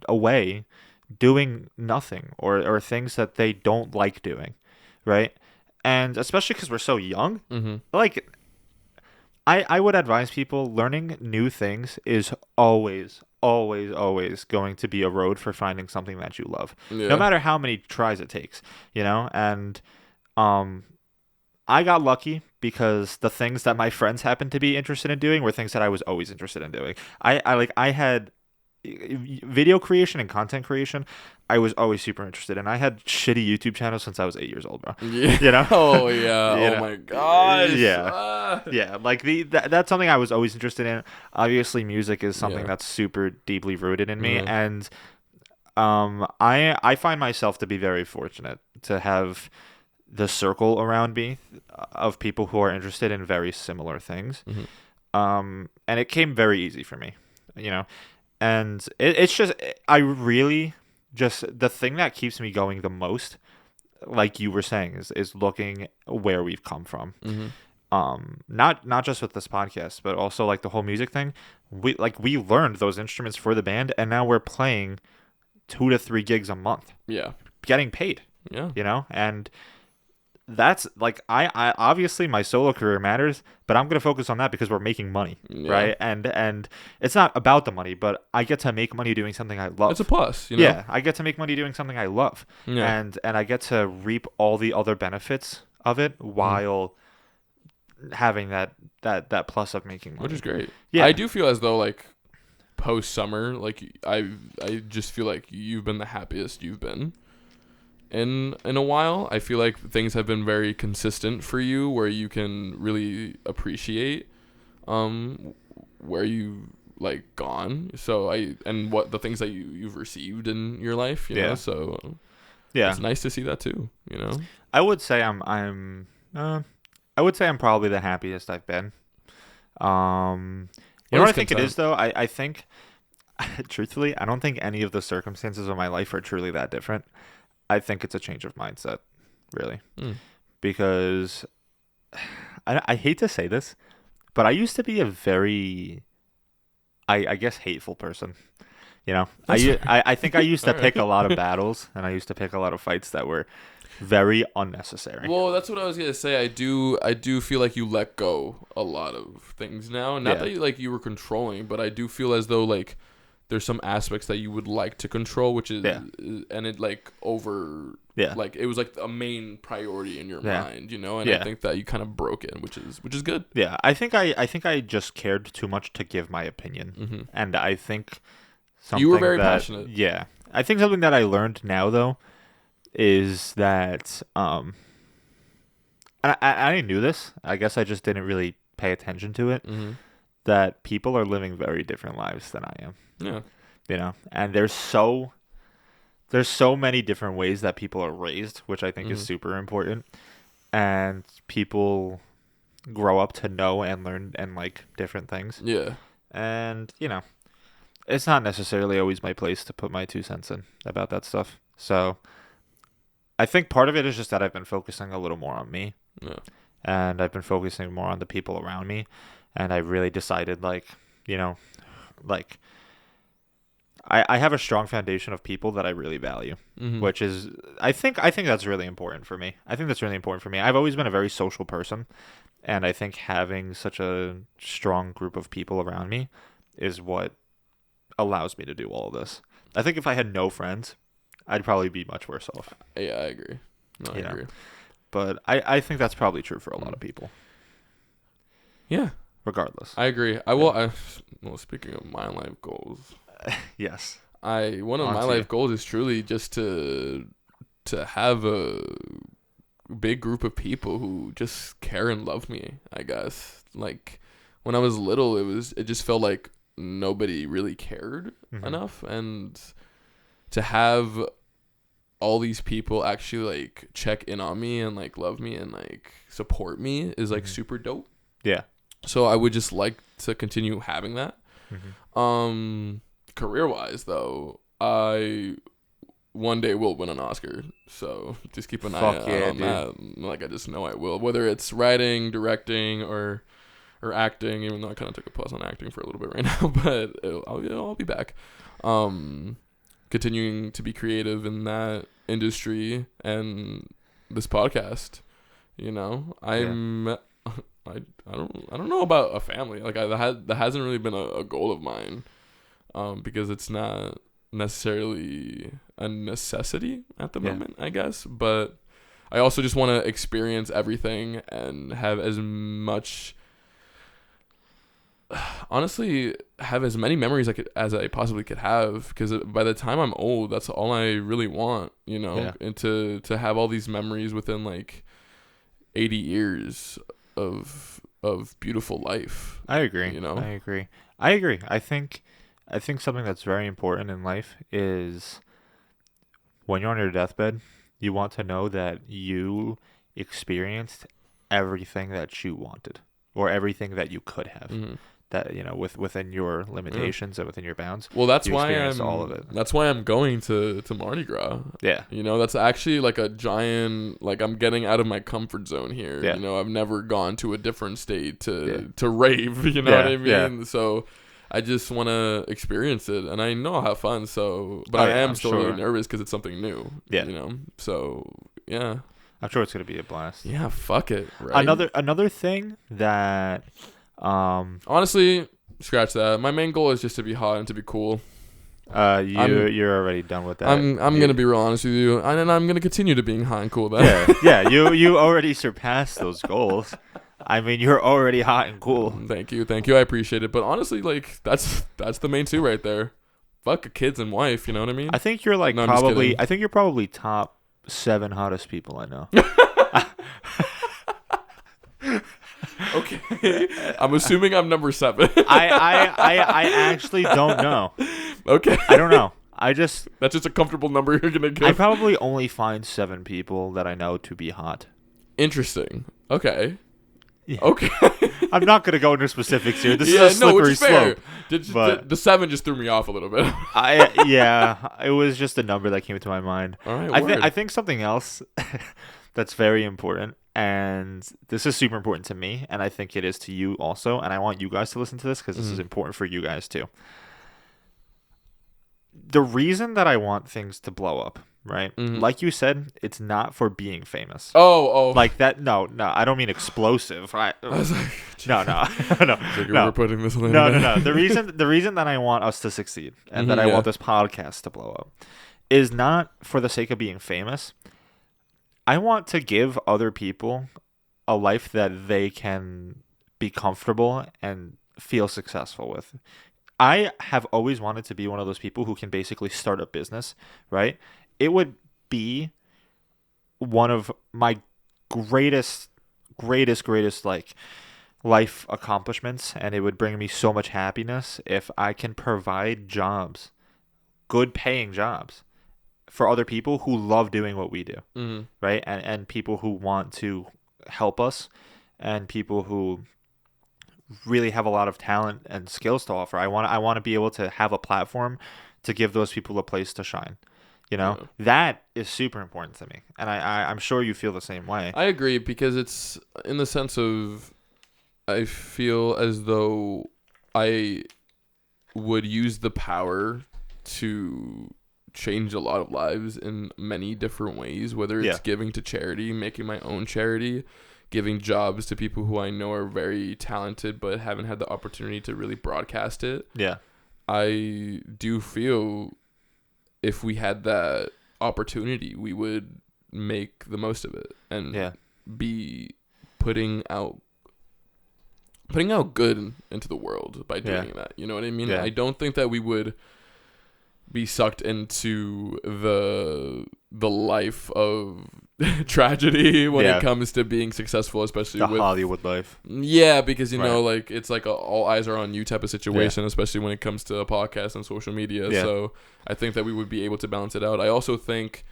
S1: away doing nothing or things that they don't like doing, right? And especially because we're so young, like, I would advise people learning new things is always going to be a road for finding something that you love, no matter how many tries it takes, you know. And I got lucky because the things that my friends happened to be interested in doing were things that I was always interested in doing. I had video creation and content creation. I was always super interested in. I had shitty YouTube channels since I was 8 years old, bro.
S2: Yeah.
S1: You know?
S2: Oh yeah.
S1: You
S2: Oh
S1: know?
S2: my gosh.
S1: Yeah. Yeah. Like that's something I was always interested in. Obviously, music is something that's super deeply rooted in me, and I find myself to be very fortunate to have the circle around me of people who are interested in very similar things. And it came very easy for me, you know. And it's just, I really just, the thing that keeps me going the most, like you were saying, is looking where we've come from. Not just with this podcast, but also like the whole music thing. We learned those instruments for the band, and now we're playing 2 to 3 gigs a month.
S2: Yeah.
S1: Getting paid.
S2: Yeah.
S1: You know? And that's like I obviously my solo career matters, but I'm gonna focus on that because we're making money,
S2: Yeah.
S1: right? And it's not about the money, but I get to make money doing something I love.
S2: It's a plus, you know.
S1: Yeah, I get to make money doing something I love,
S2: Yeah.
S1: and I get to reap all the other benefits of it while having that plus of making money,
S2: Which is great.
S1: Yeah,
S2: I do feel as though like post summer, like I just feel like you've been the happiest you've been in a while. I feel like things have been very consistent for you, where you can really appreciate where you like gone. So and what the things that you've received in your life, you know. So
S1: yeah,
S2: it's nice to see that too, you know.
S1: I would say I would say I'm probably the happiest I've been. You know what I think it is though? I think truthfully, I don't think any of the circumstances of my life are truly that different. I think it's a change of mindset, really. Because I hate to say this, but I used to be a very, I guess, hateful person. You know, I think I used to pick a lot of battles, and I used to pick a lot of fights that were very unnecessary.
S2: Well, that's what I was gonna say. I do feel like you let go a lot of things now. Not that you were controlling, but I do feel as though like there's some aspects that you would like to control, which is and it like like it was like a main priority in your mind, you know. And I think that you kind of broke it, which is good.
S1: Yeah, I think I just cared too much to give my opinion, and I think
S2: you were very passionate.
S1: Yeah, I think something that I learned now though is that I knew this. I guess I just didn't really pay attention to it. That people are living very different lives than I am.
S2: Yeah.
S1: You know, and there's so many different ways that people are raised, which I think is super important. And people grow up to know and learn and like different things.
S2: Yeah.
S1: And, you know, it's not necessarily always my place to put my 2 cents in about that stuff. So I think part of it is just that I've been focusing a little more on me.
S2: Yeah.
S1: And I've been focusing more on the people around me. And I really decided, like, you know, like, I have a strong foundation of people that I really value, which is, I think that's really important for me. I think that's really important for me. I've always been a very social person. And I think having such a strong group of people around me is what allows me to do all of this. I think if I had no friends, I'd probably be much worse off.
S2: Yeah, I agree. No, I agree.
S1: But I think that's probably true for a lot of people.
S2: Yeah.
S1: Regardless.
S2: I agree. Well, speaking of my life goals.
S1: Yes.
S2: One of my life goals is truly just to have a big group of people who just care and love me, I guess. Like when I was little, it just felt like nobody really cared enough, and to have all these people actually like check in on me and like love me and like support me is like super dope.
S1: Yeah.
S2: So I would just like to continue having that. Career wise though, I one day will win an Oscar. So just keep an eye out on that. Like I just know I will. Whether it's writing, directing, or acting, even though I kind of took a pause on acting for a little bit right now, but I'll be back. Continuing to be creative in that industry and this podcast, you know, I don't know about a family. Like that hasn't really been a goal of mine, because it's not necessarily a necessity at the moment, I guess. But I also just want to experience everything and have as much. Honestly, have as many memories as I possibly could have, because by the time I'm old, that's all I really want, you know, and to have all these memories within like 80 years of beautiful life.
S1: I agree.
S2: You know,
S1: I agree. I think something that's very important in life is when you're on your deathbed, you want to know that you experienced everything that you wanted or everything that you could have. That, you know, within your limitations and within your bounds.
S2: Well, that's why
S1: all of it.
S2: That's why I'm going to Mardi Gras. Yeah. You know, that's actually like a giant, like I'm getting out of my comfort zone here. Yeah. You know, I've never gone to a different state to rave, you know what I mean? Yeah. So I just want to experience it, and I know I'll have fun. So, but I am still really nervous because it's something new. Yeah. You know, so yeah.
S1: I'm sure it's gonna be a blast.
S2: Yeah, fuck it. Right?
S1: Another thing that
S2: Honestly, scratch that. My main goal is just to be hot and to be cool.
S1: you're already done with that.
S2: I'm gonna be real honest with you, and I'm gonna continue to being hot and cool. Then.
S1: Yeah. You already surpassed those goals. I mean, you're already hot and cool.
S2: Thank you. I appreciate it. But honestly, like that's the main two right there. Fuck kids and wife. You know what I mean?
S1: I think you're like
S2: No, I'm just
S1: probably.
S2: kidding.
S1: I think you're probably top 7 hottest people I know.
S2: Okay. I'm assuming I'm number 7.
S1: I actually don't know.
S2: Okay.
S1: I don't know. That's
S2: just a comfortable number you're gonna give.
S1: I probably only find 7 people that I know to be hot.
S2: Interesting. Okay.
S1: Yeah.
S2: Okay.
S1: I'm not gonna go into specifics here. This is a slippery slope.
S2: The 7 just threw me off a little bit.
S1: It was just a number that came to my mind.
S2: All right.
S1: I think something else that's very important, and this is super important to me, and I think it is to you also, and I want you guys to listen to this because this is important for you guys too. The reason that I want things to blow up, right?
S2: Mm-hmm.
S1: Like you said, it's not for being famous.
S2: Oh.
S1: Like that? No. I don't mean explosive.
S2: I was like,
S1: No.
S2: We're putting this on.
S1: No. The reason that I want us to succeed and that I want this podcast to blow up is not for the sake of being famous. I want to give other people a life that they can be comfortable and feel successful with. I have always wanted to be one of those people who can basically start a business, right? It would be one of my greatest like life accomplishments, and it would bring me so much happiness if I can provide jobs, good paying jobs for other people who love doing what we do, right? And people who want to help us, and people who really have a lot of talent and skills to offer. I want to be able to have a platform to give those people a place to shine. You know, that is super important to me, and I'm sure you feel the same way.
S2: I agree, because it's in the sense of I feel as though I would use the power to change a lot of lives in many different ways, whether it's giving to charity, making my own charity, giving jobs to people who I know are very talented but haven't had the opportunity to really broadcast it.
S1: Yeah.
S2: I do feel if we had that opportunity, we would make the most of it and be putting out good into the world by doing that. You know what I mean?
S1: Yeah.
S2: I don't think that we would be sucked into the life of tragedy when it comes to being successful, especially
S1: the
S2: with
S1: Hollywood life.
S2: Yeah, because you know, like it's like all eyes are on you type of situation, especially when it comes to a podcast and social media.
S1: Yeah.
S2: So I think that we would be able to balance it out. I also think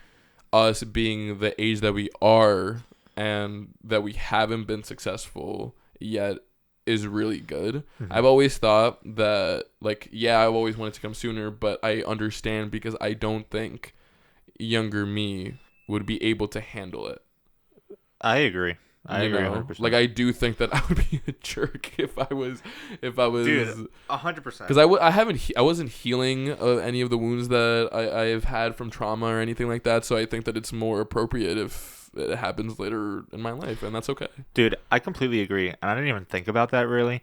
S2: us being the age that we are and that we haven't been successful yet is really good. Mm-hmm. I've always thought that, like, I've always wanted to come sooner, but I understand because I don't think younger me would be able to handle it.
S1: I agree. I agree 100%.
S2: Like, I do think that I would be a jerk if I was
S1: Dude, 100%.
S2: Because I wasn't healing any of the wounds that I've had from trauma or anything like that, so I think that it's more appropriate if it happens later in my life, and that's okay.
S1: Dude, I completely agree, and I didn't even think about that really.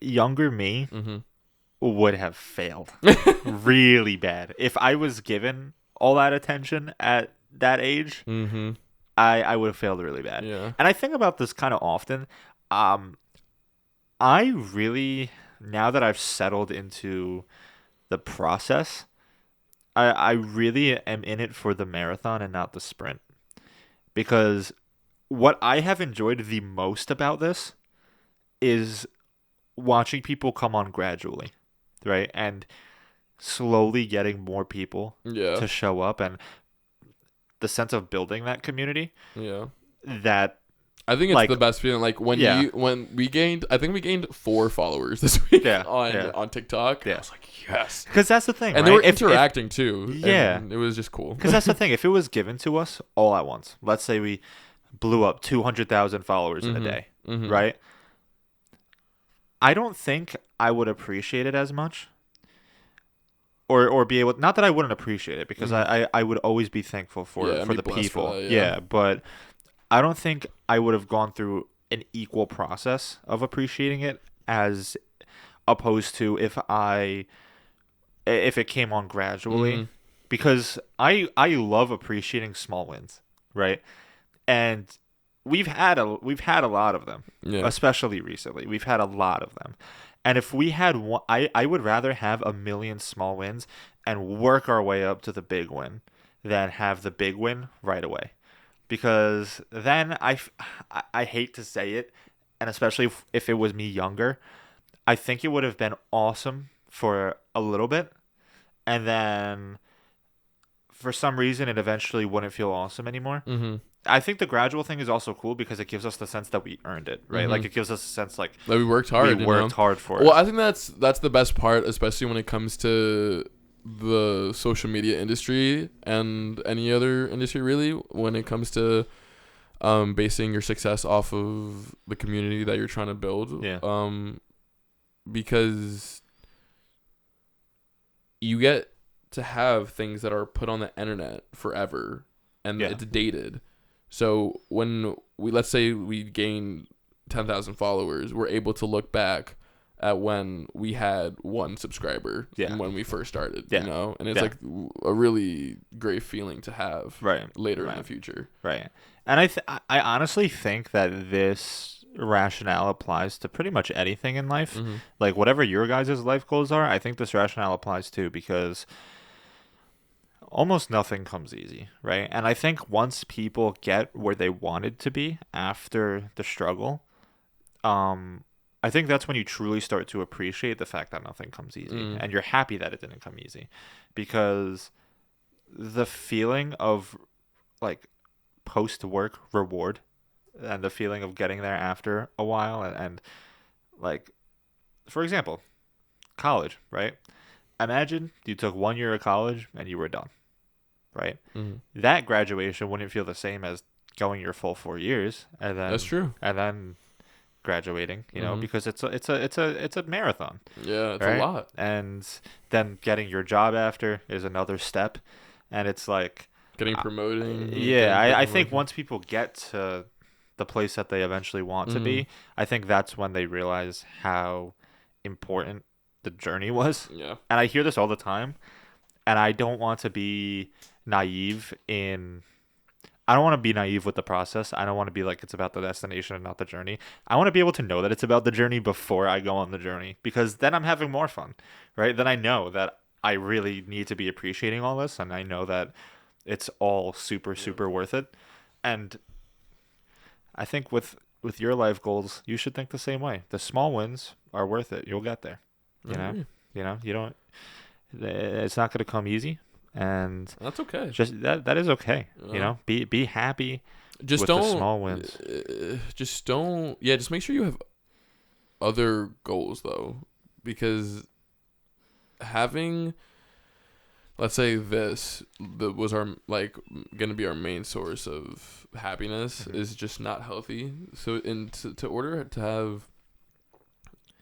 S1: Younger me would have failed really bad if I was given all that attention at that age. I would have failed really bad.
S2: Yeah.
S1: And I think about this kind of often. I really, now that I've settled into the process, I really am in it for the marathon and not the sprint. Because what I have enjoyed the most about this is watching people come on gradually, right? And slowly getting more people to show up, and the sense of building that community.
S2: Yeah.
S1: That
S2: I think it's the best feeling. Like when we gained 4 followers this week on TikTok.
S1: Yeah.
S2: I was like, yes.
S1: Because that's the thing,
S2: and
S1: right?
S2: they were interacting too.
S1: Yeah.
S2: And it was just cool.
S1: Because that's the thing. If it was given to us all at once, let's say we blew up 200,000 followers in a day, right? I don't think I would appreciate it as much. or be able, not that I wouldn't appreciate it, because
S2: Mhm.
S1: I would always be thankful
S2: Yeah, and
S1: for
S2: be
S1: the
S2: blessed for
S1: people.
S2: that. Yeah.
S1: Yeah, but I don't think I would have gone through an equal process of appreciating it as opposed to if it came on gradually,
S2: Mhm.
S1: because I love appreciating small wins, right? And we've had a lot of them,
S2: Yeah.
S1: especially recently. We've had a lot of them. And if we had one, I would rather have a million small wins and work our way up to the big win than have the big win right away. Because then I hate to say it, and especially if it was me younger, I think it would have been awesome for a little bit, and then for some reason it eventually wouldn't feel awesome anymore.
S2: Mhm.
S1: I think the gradual thing is also cool because it gives us the sense that we earned it, right? Like
S2: Mhm.
S1: it gives us a sense like
S2: That we worked
S1: we
S2: hard. You know.
S1: worked hard for
S2: Well,
S1: it.
S2: I think that's the best part, especially when it comes to the social media industry and any other industry, really. When it comes to basing your success off of the community that you're trying to build,
S1: Yeah.
S2: because you get to have things that are put on the internet forever, and
S1: Yeah.
S2: it's dated. So when let's say we gain 10,000 followers, we're able to look back at when we had one subscriber,
S1: Yeah.
S2: when we first started,
S1: Yeah.
S2: you know, and it's
S1: Yeah.
S2: like a really great feeling to have
S1: Right.
S2: later in
S1: Right.
S2: the future.
S1: Right. And I honestly think that this rationale applies to pretty much anything in life.
S2: Mm-hmm.
S1: Like whatever your guys' life goals are, I think this rationale applies too, because almost nothing comes easy, right? And I think once people get where they wanted to be after the struggle, I think that's when you truly start to appreciate the fact that nothing comes easy,
S2: Mm.
S1: and you're happy that it didn't come easy, because the feeling of like post work reward and the feeling of getting there after a while, and like, for example, college, right? Imagine you took 1 year of college and you were done, right?
S2: Mm.
S1: That graduation wouldn't feel the same as going your full 4 years
S2: That's true.
S1: and then graduating,
S2: Mm-hmm.
S1: because it's a marathon,
S2: Yeah, it's a
S1: right?
S2: lot.
S1: And then getting your job after is another step, and it's like,
S2: Getting promoting.
S1: yeah,
S2: Getting
S1: I think
S2: promotion.
S1: once people get to the place that they eventually want to
S2: Mm.
S1: be, I think that's when they realize how important the journey was.
S2: Yeah.
S1: And I hear this all the time, and I don't want to be naive in I don't want to be naive with the process. I don't want to be like it's about the destination and not the journey. I want to be able to know that it's about the journey before I go on the journey, because then I'm having more fun, right? Then I know that I really need to be appreciating all this, and I know that it's all super
S2: Yeah.
S1: super worth it. And I think with your life goals, you should think the same way. The small wins are worth it. You'll get there.
S2: I
S1: You know?
S2: agree.
S1: You don't it's not going to come easy, and
S2: That's okay.
S1: just that is okay.
S2: Yeah.
S1: Be happy
S2: Just
S1: with the
S2: don't.
S1: small wins.
S2: Just don't. Yeah, just make sure you have other goals though, because having, let's say this that was our like gonna be our main source of happiness
S1: Mhm.
S2: is just not healthy. So to order to have,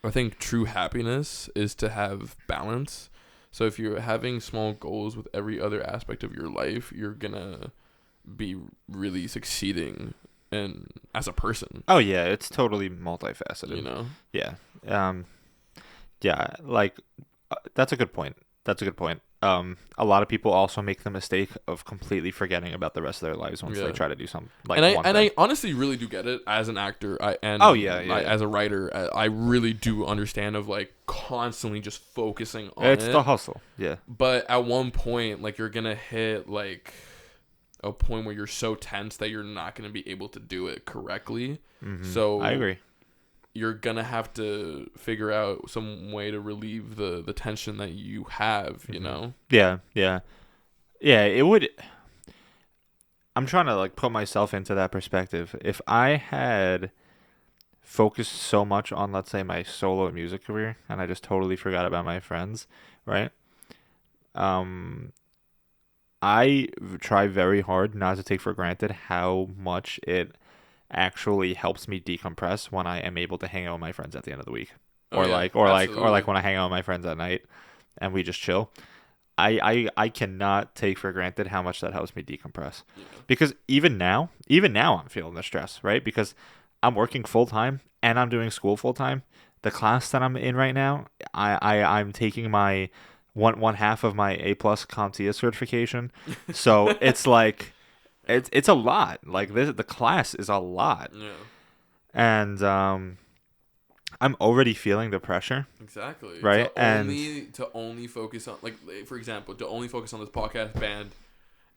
S2: I think true happiness is to have balance. So if you're having small goals with every other aspect of your life, you're gonna be really succeeding and as a person,
S1: Oh yeah, it's totally
S2: you
S1: multifaceted.
S2: know.
S1: Yeah. Um yeah, like that's a good point. That's a good point. A lot of people also make the mistake of completely forgetting about the rest of their lives once they
S2: Yeah.
S1: try to do something like
S2: And I
S1: one
S2: and
S1: thing.
S2: I honestly really do get it as an actor.
S1: Oh yeah, yeah.
S2: As a writer, I really do understand of like constantly just focusing on
S1: It's
S2: it.
S1: the hustle. Yeah.
S2: But at one point, like you're gonna hit like a point where you're so tense that you're not gonna be able to do it correctly.
S1: Mhm.
S2: So
S1: I agree.
S2: you're gonna have to figure out some way to relieve the tension that you have. You
S1: Mhm.
S2: know.
S1: Yeah, yeah. Yeah, it would I'm trying to like put myself into that perspective. If I had focused so much on, let's say, my solo music career, and I just totally forgot about my friends, right? Um, I try very hard not to take for granted how much it actually helps me decompress when I am able to hang out with my friends at the end of the week,
S2: Oh yeah,
S1: or
S2: absolutely.
S1: like when I hang out with my friends at night and we just chill. I cannot take for granted how much that helps me decompress. Yeah. Because even now I'm feeling the stress, right? Because I'm working full time and I'm doing school full time. The class that I'm in right now, I'm taking my one half of my A+ CompTIA certification. So it's like it's a lot. Like the class is a lot.
S2: Yeah.
S1: And I'm already feeling the pressure.
S2: Exactly.
S1: Right.
S2: To only focus on, like, for example, to only focus on this podcast, band,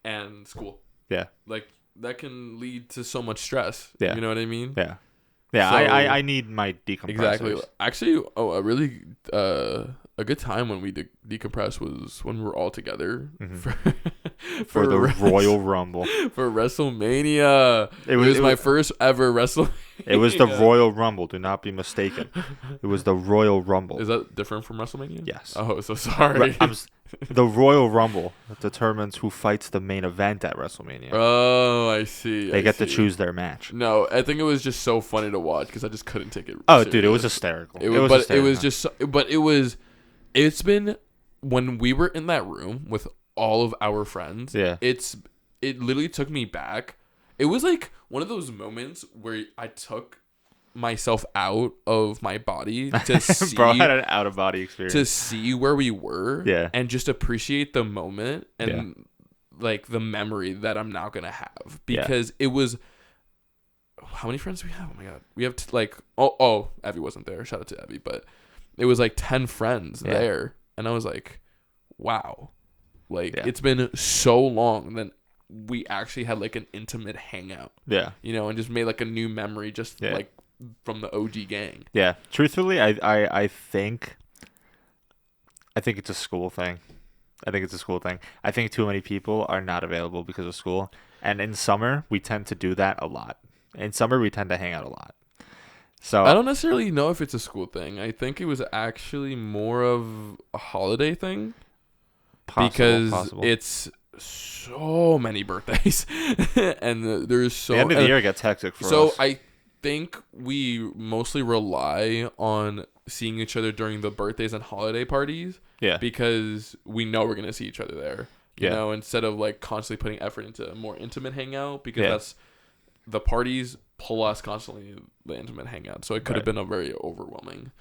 S2: and school.
S1: Yeah.
S2: Like, that can lead to so much stress.
S1: Yeah.
S2: You know what I mean?
S1: Yeah. Yeah. So, I need my decompressors.
S2: Exactly. Actually, a really a good time when we decompress was when we were all together
S1: for the Royal Rumble.
S2: For WrestleMania. It was my first ever WrestleMania.
S1: It was the Royal Rumble. Do not be mistaken. It was the Royal Rumble.
S2: Is that different from WrestleMania?
S1: Yes.
S2: Oh, so sorry.
S1: The Royal Rumble determines who fights the main event at WrestleMania.
S2: Oh, I see.
S1: They get to choose their match.
S2: No, I think it was just so funny to watch because I just couldn't take it.
S1: Oh, serious. Dude, it was hysterical.
S2: It's been, when we were in that room with all of our friends. Yeah. It literally took me back. It was like one of those moments where I took myself out of my body to see.
S1: Bro, I had an out of body experience
S2: to see where we were.
S1: Yeah.
S2: And just appreciate the moment and like the memory that I'm now gonna have, because it was. How many friends do we have? Oh my god, we have Evie wasn't there. Shout out to Evie, but it was like 10 friends there, and I was like, wow, like it's been so long that we actually had like an intimate hangout. Yeah, you know, and just made like a new memory, just like from the OG gang. Yeah,
S1: truthfully, I think it's a school thing. I think too many people are not available because of school, and in summer we tend to do that a lot. In summer we tend to hang out a lot. So
S2: I don't necessarily know if it's a school thing. I think it was actually more of a holiday thing. Possible. It's so many birthdays, and there's so
S1: the end of the year gets hectic for us.
S2: So I think we mostly rely on seeing each other during the birthdays and holiday parties. Yeah, because we know we're gonna see each other there. You know, instead of like constantly putting effort into a more intimate hangout, because that's the parties plus constantly the intimate hangout. So it could have been a very overwhelming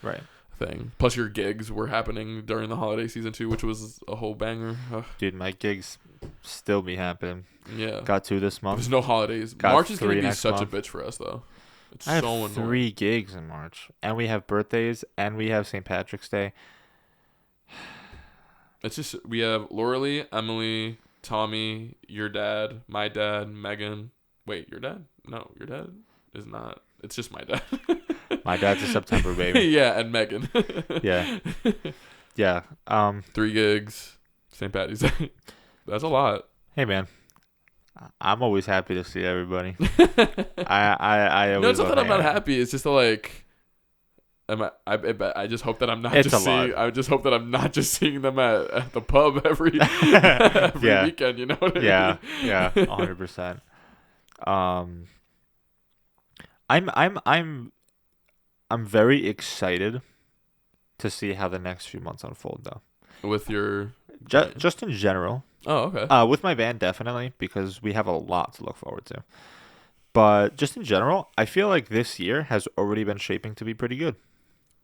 S2: thing. Plus your gigs were happening during the holiday season too, which was a whole banger. Ugh.
S1: Dude, my gigs still be happening.
S2: Yeah.
S1: Got 2 this month.
S2: There's no holidays. March is going to be such a bitch for us though.
S1: It's I so have 3 gigs in March. And we have birthdays and we have St. Patrick's Day.
S2: It's just, we have Lauralee, Emily, Tommy, your dad, my dad, Megan. Wait, your dad? No, your dad is not. It's just my dad.
S1: My dad's a September baby.
S2: Yeah, and Megan.
S1: Yeah. Yeah.
S2: 3 gigs, St. Patty's Day. That's a lot.
S1: Hey, man. I'm always happy to see everybody. I always.
S2: No, it's not that I'm not happy. It's just like, I just hope that I'm not just seeing. I just hope that I'm not just seeing them at the pub every weekend. You know what I mean?
S1: Yeah, 100%. I'm very excited to see how the next few months unfold, though.
S2: With your
S1: just in general.
S2: Oh, okay.
S1: With my band, definitely, because we have a lot to look forward to. But just in general, I feel like this year has already been shaping to be pretty good.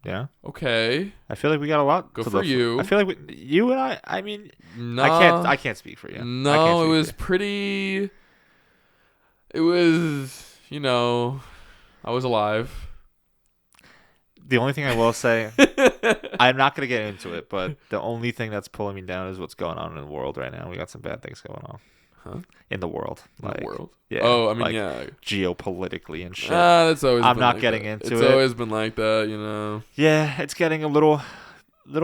S1: Yeah.
S2: Okay.
S1: I feel like we got a lot.
S2: Good for you.
S1: I feel like you and I. I mean, I can't speak for you.
S2: No, it was pretty. It was, I was alive.
S1: The only thing I will say, I'm not gonna get into it, but the only thing that's pulling me down is what's going on in the world right now. We got some bad things going on.
S2: Huh?
S1: In the world.
S2: In the world?
S1: Yeah.
S2: Oh, I mean, yeah.
S1: Geopolitically and shit.
S2: That's always
S1: I'm
S2: been
S1: not
S2: like
S1: getting
S2: that.
S1: into it.
S2: It's always been like that,
S1: Yeah, it's getting a little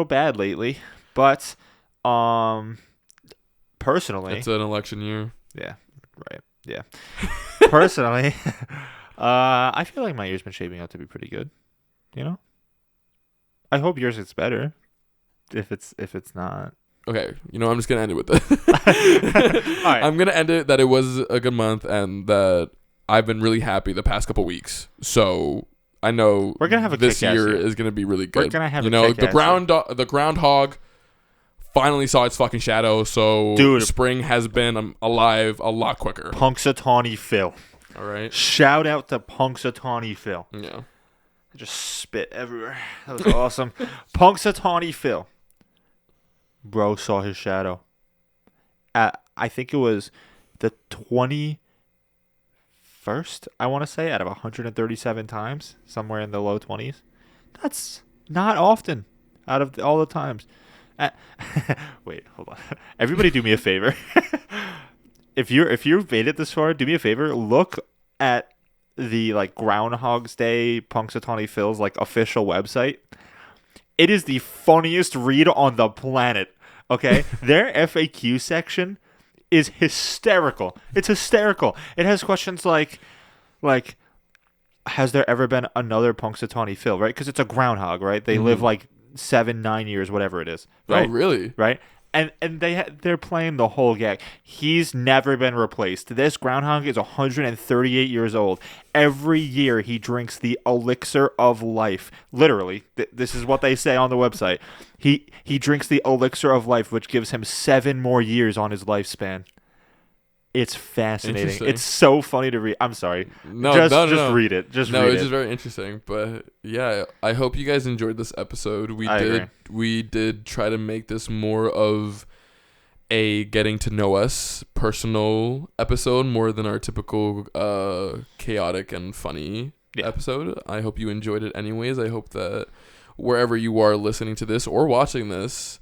S1: bad lately. But personally,
S2: it's an election year.
S1: Yeah. Right. Yeah. Personally, I feel like my year's been shaping out to be pretty good. I hope yours gets better. If it's not.
S2: Okay, I'm just gonna end it with this.
S1: All right.
S2: I'm gonna end it that it was a good month and that I've been really happy the past couple weeks. So I know
S1: we're gonna have
S2: this year is gonna be really good.
S1: We're gonna have
S2: the groundhog finally saw its fucking shadow. So
S1: Dude,
S2: spring has been alive a lot quicker.
S1: Punxsutawney Phil.
S2: All right.
S1: Shout out to Punxsutawney Phil.
S2: Yeah.
S1: I just spit everywhere. That was awesome. Punxsutawney Phil. Bro saw his shadow. I think it was the 21st, I want to say, out of 137 times, somewhere in the low 20s. That's not often out of all the times. Wait, hold on. Everybody do me a favor. If you've made it this far, do me a favor. Look at the like Groundhog's Day Punxsutawney Phil's like official website. It is the funniest read on the planet. Okay, their FAQ section is hysterical. It's hysterical. It has questions like, has there ever been another Punxsutawney Phil? Right, because it's a groundhog. Right, they live like 7-9 years, whatever it is. Right?
S2: Oh, really?
S1: Right. And they're playing the whole gag. He's never been replaced. This groundhog is 138 years old. Every year he drinks the elixir of life. Literally, this is what they say on the website. He drinks the elixir of life, which gives him 7 more years on his lifespan. It's fascinating. It's so funny to read. I'm sorry.
S2: No,
S1: just
S2: no.
S1: read it. Just
S2: no,
S1: read
S2: it's
S1: it.
S2: just very interesting. But yeah, I hope you guys enjoyed this episode. We did try to make this more of a getting to know us personal episode more than our typical chaotic and funny episode. I hope you enjoyed it anyways. I hope that wherever you are listening to this or watching this,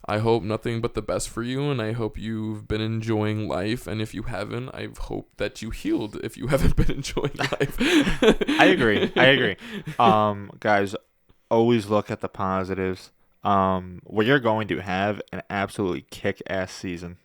S2: I hope nothing but the best for you, and I hope you've been enjoying life. And if you haven't, I hope that you healed if you haven't been enjoying life.
S1: I agree. Guys, always look at the positives. We are going to have an absolutely kick-ass season.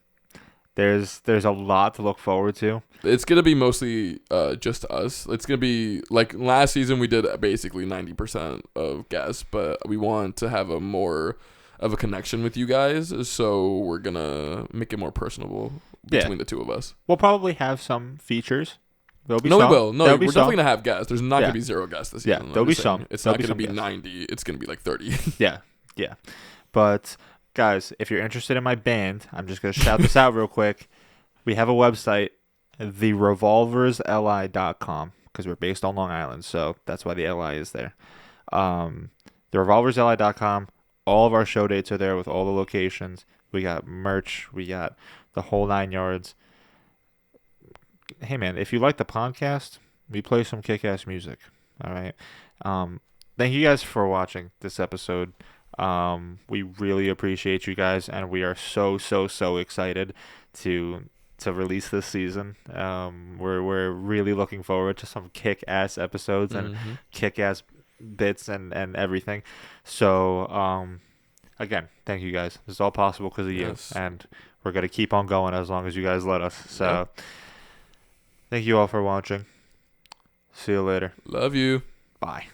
S1: There's a lot to look forward to.
S2: It's gonna be mostly just us. It's gonna be like last season we did basically 90% of guests, but we want to have a more of a connection with you guys, so we're gonna make it more personable between the two of us.
S1: We'll probably have some features. There'll be
S2: no,
S1: some.
S2: we will. No,
S1: there'll
S2: we're definitely gonna have guests. There's not gonna be 0 guests this season.
S1: Yeah, there'll be some.
S2: It's not gonna be
S1: guests.
S2: 90. It's gonna be like 30.
S1: Yeah. But guys, if you're interested in my band, I'm just gonna shout this out real quick. We have a website, therevolversli.com, because we're based on Long Island, so that's why the LI is there. Therevolversli.com. All of our show dates are there with all the locations. We got merch. We got the whole 9 yards. Hey, man, if you like the podcast, we play some kick-ass music. All right? Thank you guys for watching this episode. We really appreciate you guys, and we are so excited to release this season. We're really looking forward to some kick-ass episodes and kick-ass bits and everything. So again, thank you guys. This is all possible because of you, and we're gonna keep on going as long as you guys let us. So thank you all for watching. See you later.
S2: Love you.
S1: Bye.